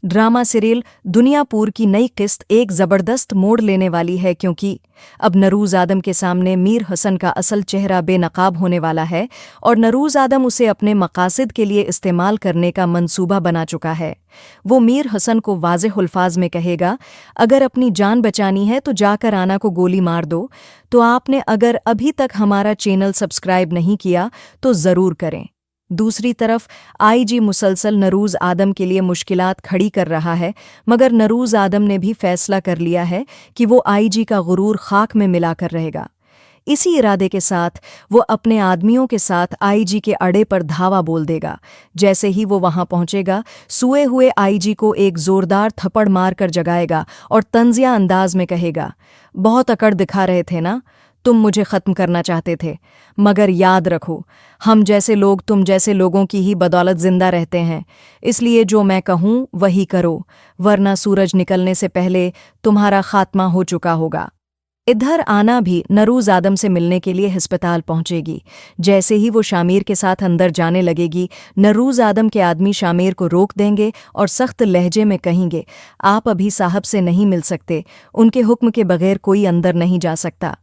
Drama serial Duniyapur की नई किस्त एक ज़बरदस्त मोड़ लेने वाली है क्योंकि अब नरूज़ आदम के सामने मीर हसन का असल चेहरा बेनकाब होने वाला है और नरूज़ आदम उसे अपने मकासद के लिए इस्तेमाल करने का मंसूबा बना चुका है। वो मीर हसन को वाज़ेह अल्फाज में कहेगा, अगर अपनी जान बचानी है तो जाकर आना को गोली मार दो, तो आपने अगर अभी तक हमारा चैनल सब्सक्राइब नहीं किया तो ज़रूर करें। दूसरी तरफ आईजी मुसलसल नरूज़ आदम के लिए मुश्किलात खड़ी कर रहा है, मगर नरूज़ आदम ने भी फैसला कर लिया है कि वो आईजी का गुरूर खाक में मिलाकर रहेगा। इसी इरादे के साथ वो अपने आदमियों के साथ आईजी के अड्डे पर धावा बोल देगा। जैसे ही वो वहां पहुंचेगा, सोए हुए आईजी को एक जोरदार थप्पड़ मारकर जगाएगा और तंजिया अंदाज में कहेगा, बहुत अकड़ दिखा रहे थे ना, तुम मुझे ख़त्म करना चाहते थे, मगर याद रखो हम जैसे लोग तुम जैसे लोगों की ही बदौलत जिंदा रहते हैं, इसलिए जो मैं कहूँ वही करो, वरना सूरज निकलने से पहले तुम्हारा खात्मा हो चुका होगा। इधर आना भी नरूज़ आदम से मिलने के लिए अस्पताल पहुंचेगी। जैसे ही वो शामिर के साथ अंदर जाने लगेगी, नरूज़ आदम के आदमी शामिर को रोक देंगे और सख्त लहजे में कहेंगे, आप अभी साहब से नहीं मिल सकते, उनके हुक्म के बगैर कोई अंदर नहीं जा सकता।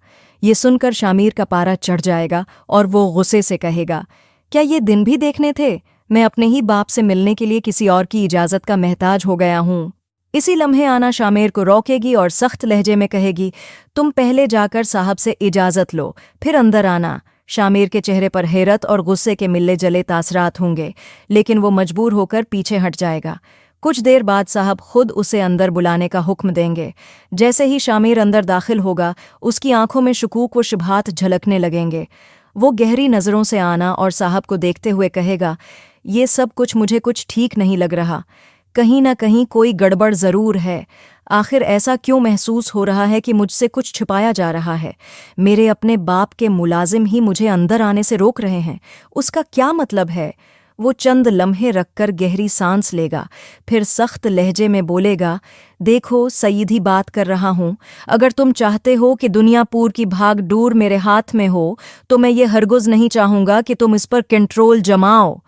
ये सुनकर शामिर का पारा चढ़ जाएगा और वो गुस्से से कहेगा, क्या ये दिन भी देखने थे? मैं अपने ही बाप से मिलने के लिए किसी और की इजाज़त का महताज हो गया हूँ। इसी लम्हे आना शामिर को रोकेगी और सख्त लहजे में कहेगी, तुम पहले जाकर साहब से इजाज़त लो, फिर अंदर आना। शामिर के चेहरे पर हैरत और गुस्से के मिले जले तासरात होंगे, लेकिन वो मजबूर होकर पीछे हट जाएगा। कुछ देर बाद साहब खुद उसे अंदर बुलाने का हुक्म देंगे। जैसे ही शामिर अंदर दाखिल होगा, उसकी आंखों में शुकूक व शुबहात झलकने लगेंगे। वो गहरी नज़रों से आना और साहब को देखते हुए कहेगा, ये सब कुछ मुझे कुछ ठीक नहीं लग रहा, कहीं ना कहीं कोई गड़बड़ ज़रूर है। आखिर ऐसा क्यों महसूस हो रहा है कि मुझसे कुछ छिपाया जा रहा है? मेरे अपने बाप के मुलाजिम ही मुझे अंदर आने से रोक रहे हैं, उसका क्या मतलब है? वो चंद लम्हे रखकर गहरी सांस लेगा, फिर सख्त लहजे में बोलेगा, देखो सईदी बात कर रहा हूँ, अगर तुम चाहते हो कि दुनियापुर की भाग डोर मेरे हाथ में हो तो मैं ये हरगिज़ नहीं चाहूँगा कि तुम इस पर कंट्रोल जमाओ।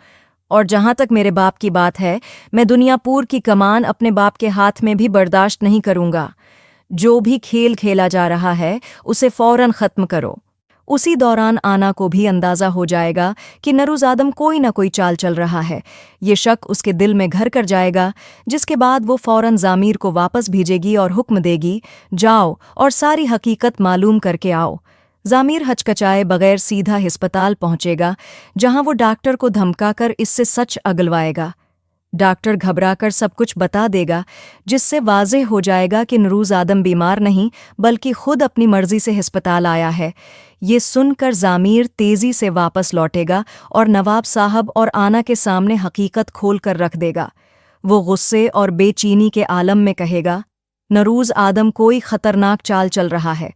और जहाँ तक मेरे बाप की बात है, मैं दुनियापुर की कमान अपने बाप के हाथ में भी बर्दाश्त नहीं करूँगा। जो भी खेल खेला जा रहा है उसे फ़ौरन ख़त्म करो। उसी दौरान आना को भी अंदाज़ा हो जाएगा कि नरूज़ आदम कोई ना कोई चाल चल रहा है। ये शक उसके दिल में घर कर जाएगा, जिसके बाद वो फ़ौरन ज़ामिर को वापस भेजेगी और हुक्म देगी, जाओ और सारी हकीकत मालूम करके आओ। ज़ामिर हचकचाए बगैर सीधा अस्पताल पहुंचेगा, जहां वो डॉक्टर को धमकाकर इससे सच अगलवाएगा। डॉक्टर घबराकर सब कुछ बता देगा, जिससे वाज़ेह हो जाएगा कि नरूज़ आदम बीमार नहीं बल्कि खुद अपनी मर्जी से अस्पताल आया है। ये सुनकर ज़ामिर तेज़ी से वापस लौटेगा और नवाब साहब और आना के सामने हकीकत खोल कर रख देगा। वो गुस्से और बेचैनी के आलम में कहेगा, नरूज़ आदम कोई ख़तरनाक चाल चल रहा है,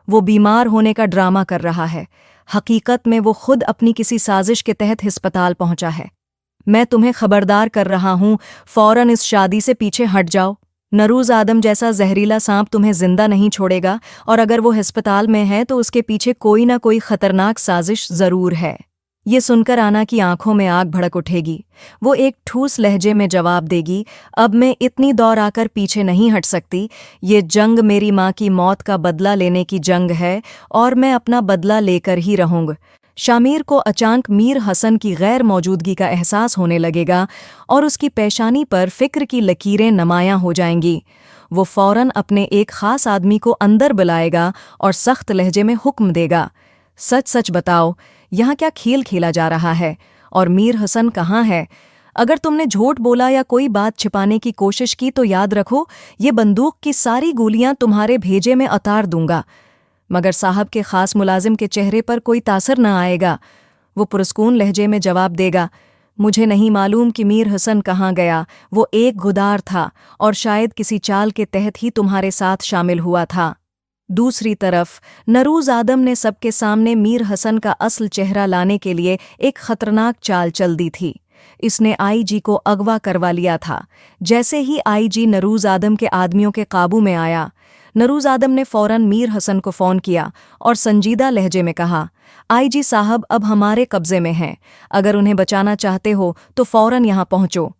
वो बीमार होने का ड्रामा कर रहा है। हकीकत में वो खुद अपनी किसी साजिश के तहत अस्पताल पहुंचा है। मैं तुम्हें खबरदार कर रहा हूँ, फ़ौरन इस शादी से पीछे हट जाओ। नरूज़ आदम जैसा जहरीला सांप तुम्हें जिंदा नहीं छोड़ेगा, और अगर वो अस्पताल में है तो उसके पीछे कोई ना कोई खतरनाक साजिश ज़रूर है। ये सुनकर आना की आंखों में आग भड़क उठेगी। वो एक ठूस लहजे में जवाब देगी, अब मैं इतनी दौड़ आकर पीछे नहीं हट सकती। ये जंग मेरी माँ की मौत का बदला लेने की जंग है और मैं अपना बदला लेकर ही रहूँगा। शामिर को अचानक मीर हसन की गैर मौजूदगी का एहसास होने लगेगा और उसकी पेशानी पर फिक्र की लकीरें नुमायां हो जाएंगी। वो फ़ौरन अपने एक ख़ास आदमी को अंदर बुलाएगा और सख्त लहजे में हुक्म देगा, सच सच बताओ, यहाँ क्या खेल खेला जा रहा है और मीर हसन कहाँ है? अगर तुमने झूठ बोला या कोई बात छिपाने की कोशिश की तो याद रखो, ये बंदूक की सारी गोलियां तुम्हारे भेजे में उतार दूंगा। मगर साहब के खास मुलाजिम के चेहरे पर कोई तासर न आएगा। वो पुरस्कून लहजे में जवाब देगा, मुझे नहीं मालूम कि मीर हसन कहाँ गया, वो एक गुदार था और शायद किसी चाल के तहत ही तुम्हारे साथ शामिल हुआ था। दूसरी तरफ नरूज़ आदम ने सबके सामने मीर हसन का असल चेहरा लाने के लिए एक खतरनाक चाल चल दी थी। इसने आईजी को अगवा करवा लिया था। जैसे ही आईजी नरूज़ आदम के आदमियों के काबू में आया, नरूज़ आदम ने फ़ौरन मीर हसन को फ़ोन किया और संजीदा लहजे में कहा, आईजी साहब अब हमारे कब्ज़े में हैं, अगर उन्हें बचाना चाहते हो तो फ़ौरन यहाँ पहुँचो।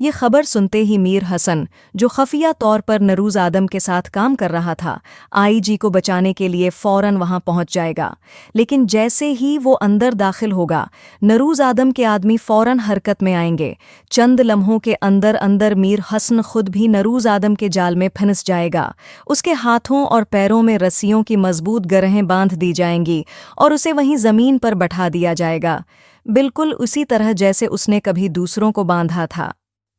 یہ خبر سنتے ہی میر حسن، جو خفیہ طور پر نروز آدم کے ساتھ کام کر رہا تھا، آئی جی کو بچانے کے لیے فوراً وہاں پہنچ جائے گا۔ لیکن جیسے ہی وہ اندر داخل ہوگا، نروز آدم کے آدمی فوراً حرکت میں آئیں گے۔ چند لمحوں کے اندر اندر میر حسن خود بھی نروز آدم کے جال میں پھنس جائے گا۔ اس کے ہاتھوں اور پیروں میں رسیوں کی مضبوط گرہیں باندھ دی جائیں گی اور اسے وہیں زمین پر بٹھا دیا جائے گا، بالکل اسی طرح جیسے اس نے کبھی دوسروں کو باندھا تھا۔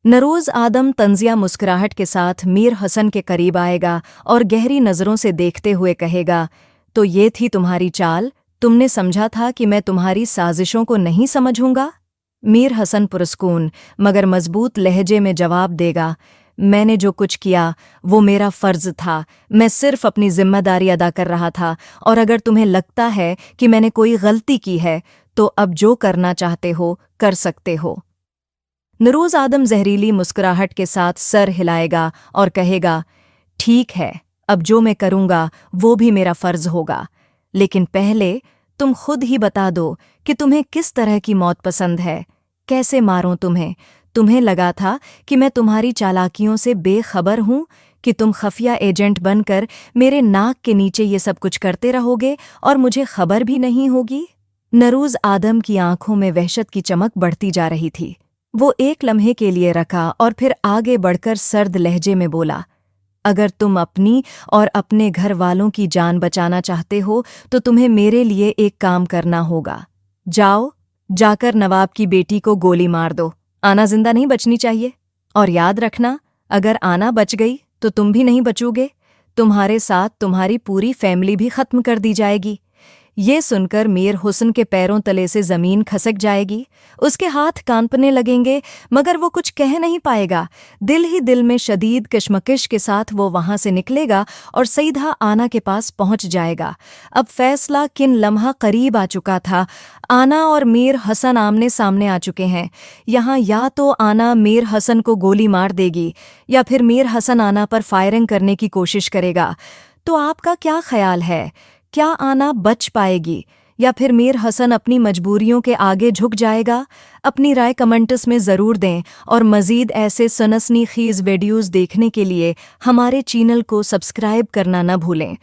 نروز آدم طنزیہ مسکراہٹ کے ساتھ میر حسن کے قریب آئے گا اور گہری نظروں سے دیکھتے ہوئے کہے گا، تو یہ تھی تمہاری چال؟ تم نے سمجھا تھا کہ میں تمہاری سازشوں کو نہیں سمجھوں گا؟ میر حسن پرسکون مگر مضبوط لہجے میں جواب دے گا، میں نے جو کچھ کیا وہ میرا فرض تھا، میں صرف اپنی ذمہ داری ادا کر رہا تھا، اور اگر تمہیں لگتا ہے کہ میں نے کوئی غلطی کی ہے تو اب جو کرنا چاہتے ہو کر سکتے ہو۔ نروز آدم زہریلی مسکراہٹ کے ساتھ سر ہلائے گا اور کہے گا، ٹھیک ہے، اب جو میں کروں گا وہ بھی میرا فرض ہوگا، لیکن پہلے تم خود ہی بتا دو کہ تمہیں کس طرح کی موت پسند ہے، کیسے ماروں تمہیں؟ تمہیں لگا تھا کہ میں تمہاری چالاکیوں سے بے خبر ہوں، کہ تم خفیہ ایجنٹ بن کر میرے ناک کے نیچے یہ سب کچھ کرتے رہو گے اور مجھے خبر بھی نہیں ہوگی؟ نروز آدم کی آنکھوں میں وحشت کی چمک بڑھتی جا رہی تھی۔ وہ ایک لمحے کے لیے رکا اور پھر آگے بڑھ کر سرد لہجے میں بولا، اگر تم اپنی اور اپنے گھر والوں کی جان بچانا چاہتے ہو تو تمہیں میرے لیے ایک کام کرنا ہوگا۔ جاؤ، جا کر نواب کی بیٹی کو گولی مار دو، آنا زندہ نہیں بچنی چاہیے، اور یاد رکھنا اگر آنا بچ گئی تو تم بھی نہیں بچو گے، تمہارے ساتھ تمہاری پوری فیملی بھی ختم کر دی جائے گی۔ یہ سن کر میر حسن کے پیروں تلے سے زمین کھسک جائے گی، اس کے ہاتھ کانپنے لگیں گے، مگر وہ کچھ کہہ نہیں پائے گا۔ دل ہی دل میں شدید کشمکش کے ساتھ وہ وہاں سے نکلے گا اور سیدھا آنا کے پاس پہنچ جائے گا۔ اب فیصلہ کن لمحہ قریب آ چکا تھا۔ آنا اور میر حسن آمنے سامنے آ چکے ہیں۔ یہاں یا تو آنا میر حسن کو گولی مار دے گی یا پھر میر حسن آنا پر فائرنگ کرنے کی کوشش کرے گا۔ تو آپ کا کیا خیال ہے؟ کیا آنا بچ پائے گی یا پھر میر حسن اپنی مجبوریوں کے آگے جھک جائے گا؟ اپنی رائے کمنٹس میں ضرور دیں اور مزید ایسے سنسنی خیز ویڈیوز دیکھنے کے لیے ہمارے چینل کو سبسکرائب کرنا نہ بھولیں۔